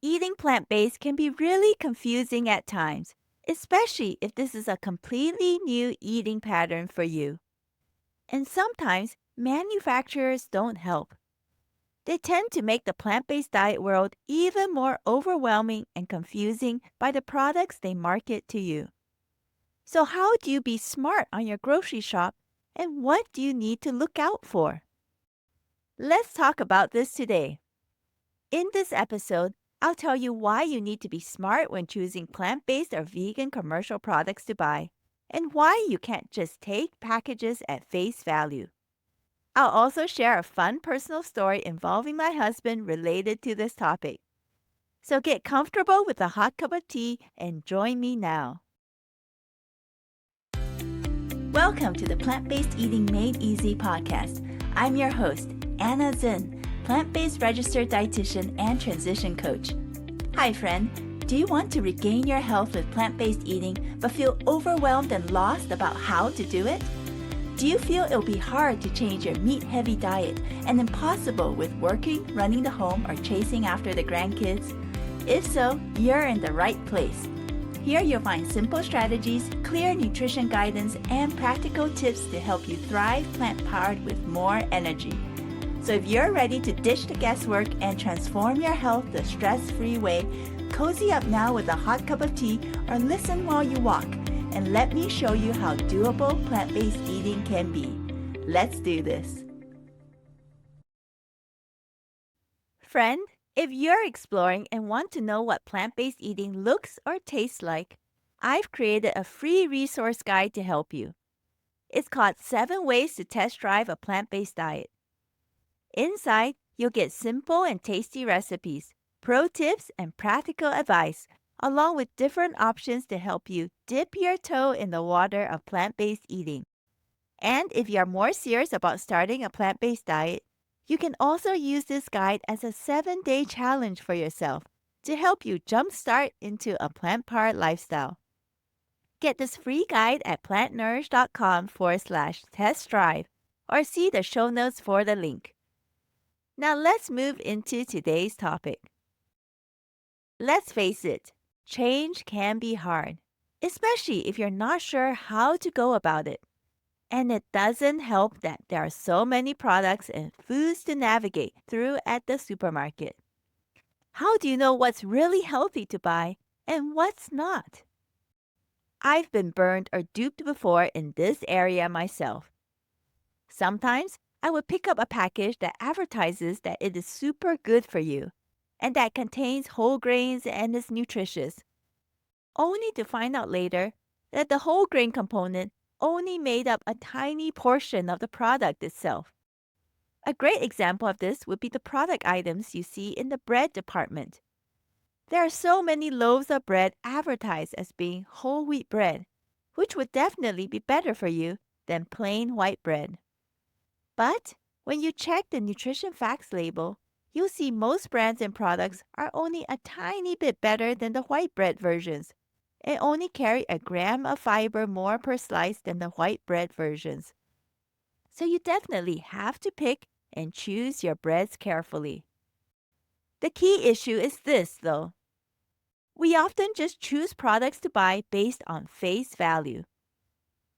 Eating plant-based can be really confusing at times, especially if this is a completely new eating pattern for you. And sometimes manufacturers don't help. They tend to make the plant-based diet world even more overwhelming and confusing by the products they market to you. So how do you be smart on your grocery shop, and what do you need to look out for? Let's talk about this today. In this episode, I'll tell you why you need to be smart when choosing plant-based or vegan commercial products to buy, and why you can't just take packages at face value. I'll also share a fun personal story involving my husband related to this topic. So get comfortable with a hot cup of tea and join me now. Welcome to the Plant-Based Eating Made Easy podcast. I'm your host, Anna Zinn, plant-based registered dietitian and transition coach. Hi friend, do you want to regain your health with plant-based eating but feel overwhelmed and lost about how to do it? Do you feel it'll be hard to change your meat-heavy diet and impossible with working, running the home, or chasing after the grandkids? If so, you're in the right place. Here you'll find simple strategies, clear nutrition guidance, and practical tips to help you thrive plant-powered with more energy. So if you're ready to ditch the guesswork and transform your health the stress-free way, cozy up now with a hot cup of tea or listen while you walk, and let me show you how doable plant-based eating can be. Let's do this. Friend, if you're exploring and want to know what plant-based eating looks or tastes like, I've created a free resource guide to help you. It's called 7 Ways to Test Drive a Plant-Based Diet. Inside, you'll get simple and tasty recipes, pro tips, and practical advice, along with different options to help you dip your toe in the water of plant-based eating. And if you're more serious about starting a plant-based diet, you can also use this guide as a 7-day challenge for yourself to help you jumpstart into a plant-powered lifestyle. Get this free guide at plantnourish.com/test drive or see the show notes for the link. Now let's move into today's topic. Let's face it, change can be hard, especially if you're not sure how to go about it. And it doesn't help that there are so many products and foods to navigate through at the supermarket. How do you know what's really healthy to buy and what's not? I've been burned or duped before in this area myself. Sometimes I would pick up a package that advertises that it is super good for you and that contains whole grains and is nutritious, only to find out later that the whole grain component only made up a tiny portion of the product itself. A great example of this would be the product items you see in the bread department. There are so many loaves of bread advertised as being whole wheat bread, which would definitely be better for you than plain white bread. But when you check the nutrition facts label, you'll see most brands and products are only a tiny bit better than the white bread versions and only carry a gram of fiber more per slice than the white bread versions. So you definitely have to pick and choose your breads carefully. The key issue is this, though. We often just choose products to buy based on face value.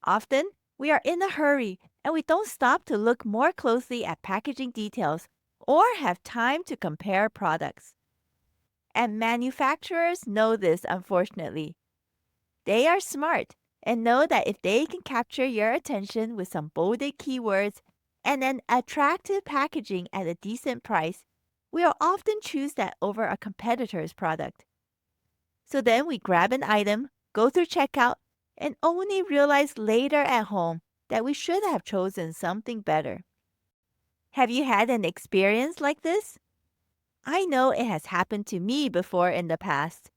Often, we are in a hurry and we don't stop to look more closely at packaging details or have time to compare products. And manufacturers know this, unfortunately. They are smart and know that if they can capture your attention with some bolded keywords and an attractive packaging at a decent price, we'll often choose that over a competitor's product. So then we grab an item, go through checkout, and only realize later at home that we should have chosen something better. Have you had an experience like this? I know it has happened to me before in the past.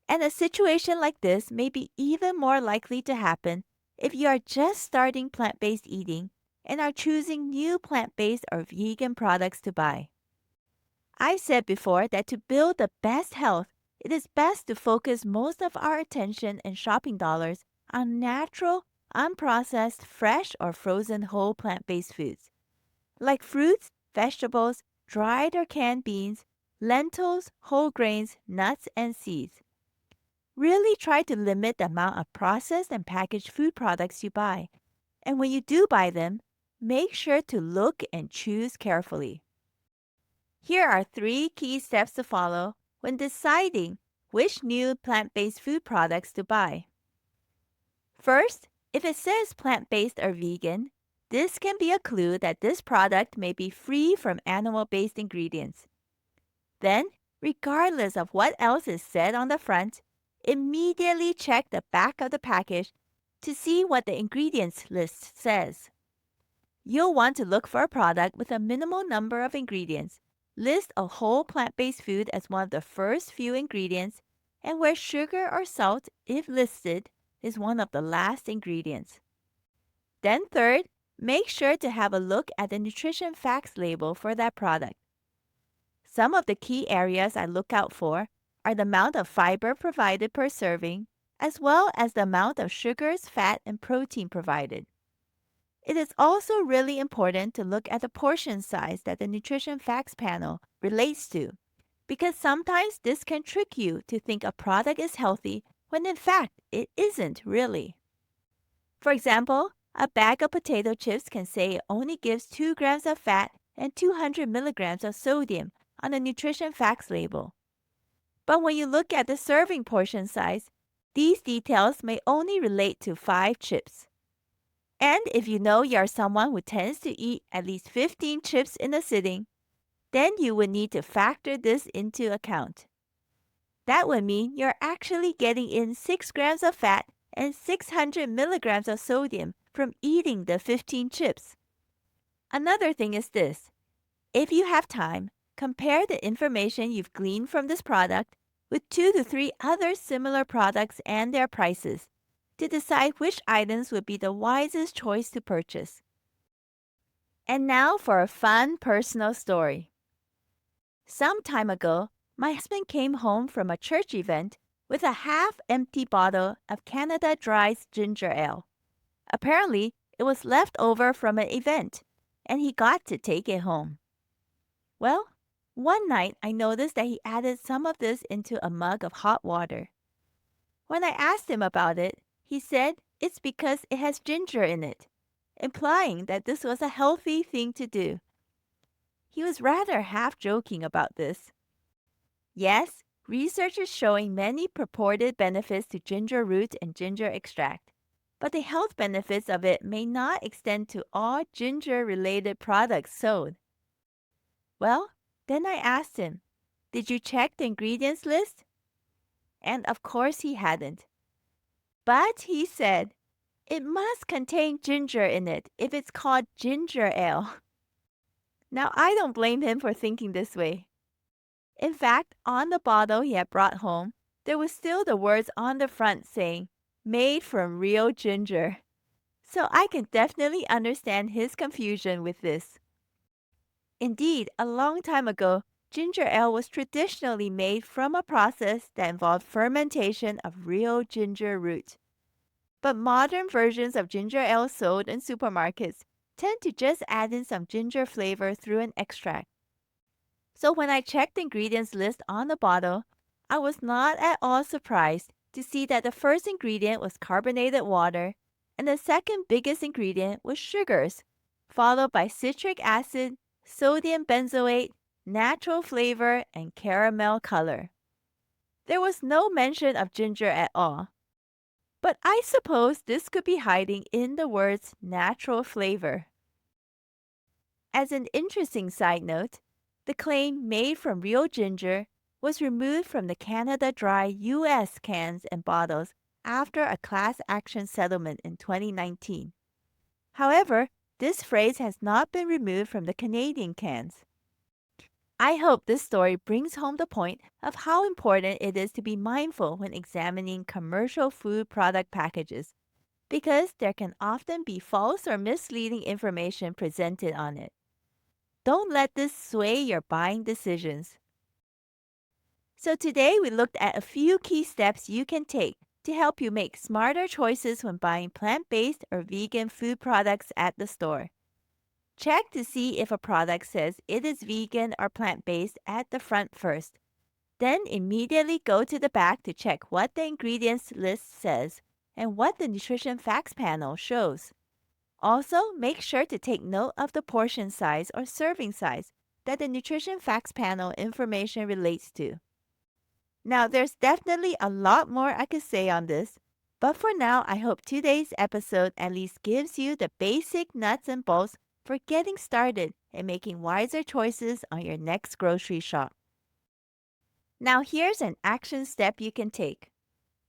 And a situation like this may be even more likely to happen if you are just starting plant-based eating and are choosing new plant-based or vegan products to buy. I've said before that to build the best health, it is best to focus most of our attention and shopping dollars on natural, unprocessed, fresh, or frozen whole plant-based foods, like fruits, vegetables, dried or canned beans, lentils, whole grains, nuts, and seeds. Really try to limit the amount of processed and packaged food products you buy. And when you do buy them, make sure to look and choose carefully. Here are 3 key steps to follow when deciding which new plant-based food products to buy. First, if it says plant-based or vegan, this can be a clue that this product may be free from animal-based ingredients. Then, regardless of what else is said on the front, immediately check the back of the package to see what the ingredients list says. You'll want to look for a product with a minimal number of ingredients, list a whole plant-based food as one of the first few ingredients, and where sugar or salt, if listed, is one of the last ingredients. Then third, make sure to have a look at the nutrition facts label for that product. Some of the key areas I look out for are the amount of fiber provided per serving, as well as the amount of sugars, fat, and protein provided. It is also really important to look at the portion size that the nutrition facts panel relates to, because sometimes this can trick you to think a product is healthy when in fact it isn't really. For example, a bag of potato chips can say it only gives 2 grams of fat and 200 milligrams of sodium on the nutrition facts label. But when you look at the serving portion size, these details may only relate to 5 chips. And if you know you're someone who tends to eat at least 15 chips in a sitting, then you would need to factor this into account. That would mean you're actually getting in 6 grams of fat and 600 milligrams of sodium from eating the 15 chips. Another thing is this. If you have time, compare the information you've gleaned from this product with 2 to 3 other similar products and their prices to decide which items would be the wisest choice to purchase. And now for a fun personal story. Some time ago, my husband came home from a church event with a half-empty bottle of Canada Dry's ginger ale. Apparently, it was left over from an event, and he got to take it home. Well, one night I noticed that he added some of this into a mug of hot water. When I asked him about it, he said it's because it has ginger in it, implying that this was a healthy thing to do. He was rather half joking about this. Yes, research is showing many purported benefits to ginger root and ginger extract, but the health benefits of it may not extend to all ginger-related products sold. Well, then I asked him, did you check the ingredients list? And of course he hadn't. But he said, it must contain ginger in it if it's called ginger ale. Now I don't blame him for thinking this way. In fact, on the bottle he had brought home, there was still the words on the front saying, made from real ginger. So I can definitely understand his confusion with this. Indeed, a long time ago, ginger ale was traditionally made from a process that involved fermentation of real ginger root. But modern versions of ginger ale sold in supermarkets tend to just add in some ginger flavor through an extract. So when I checked the ingredients list on the bottle, I was not at all surprised to see that the first ingredient was carbonated water and the second biggest ingredient was sugars, followed by citric acid, sodium benzoate, natural flavor, and caramel color. There was no mention of ginger at all. But I suppose this could be hiding in the words natural flavor. As an interesting side note, the claim made from real ginger was removed from the Canada Dry U.S. cans and bottles after a class action settlement in 2019. However, this phrase has not been removed from the Canadian cans. I hope this story brings home the point of how important it is to be mindful when examining commercial food product packages, because there can often be false or misleading information presented on it. Don't let this sway your buying decisions. So today we looked at a few key steps you can take to help you make smarter choices when buying plant-based or vegan food products at the store. Check to see if a product says it is vegan or plant-based at the front first. Then immediately go to the back to check what the ingredients list says and what the nutrition facts panel shows. Also, make sure to take note of the portion size or serving size that the nutrition facts panel information relates to. Now, there's definitely a lot more I could say on this, but for now, I hope today's episode at least gives you the basic nuts and bolts for getting started and making wiser choices on your next grocery shop. Now, here's an action step you can take.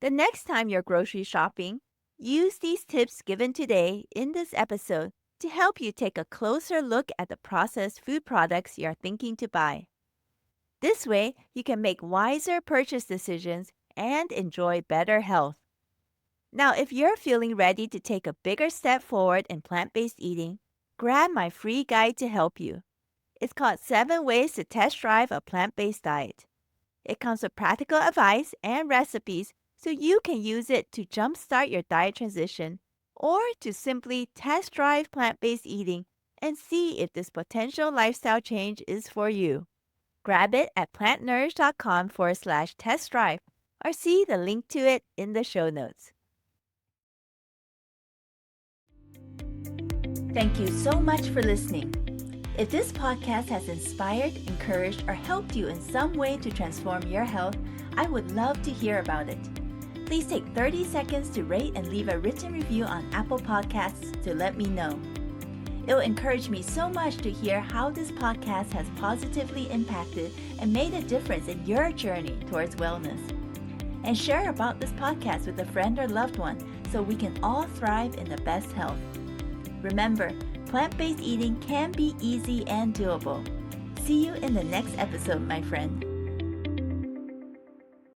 The next time you're grocery shopping, use these tips given today in this episode to help you take a closer look at the processed food products you're thinking to buy. This way, you can make wiser purchase decisions and enjoy better health. Now, if you're feeling ready to take a bigger step forward in plant-based eating, grab my free guide to help you. It's called 7 Ways to Test Drive a Plant-Based Diet. It comes with practical advice and recipes so you can use it to jumpstart your diet transition or to simply test drive plant-based eating and see if this potential lifestyle change is for you. Grab it at plantnourish.com/test drive or see the link to it in the show notes. Thank you so much for listening. If this podcast has inspired, encouraged, or helped you in some way to transform your health, I would love to hear about it. Please take 30 seconds to rate and leave a written review on Apple Podcasts to let me know. It will encourage me so much to hear how this podcast has positively impacted and made a difference in your journey towards wellness. And share about this podcast with a friend or loved one so we can all thrive in the best health. Remember, plant-based eating can be easy and doable. See you in the next episode, my friend.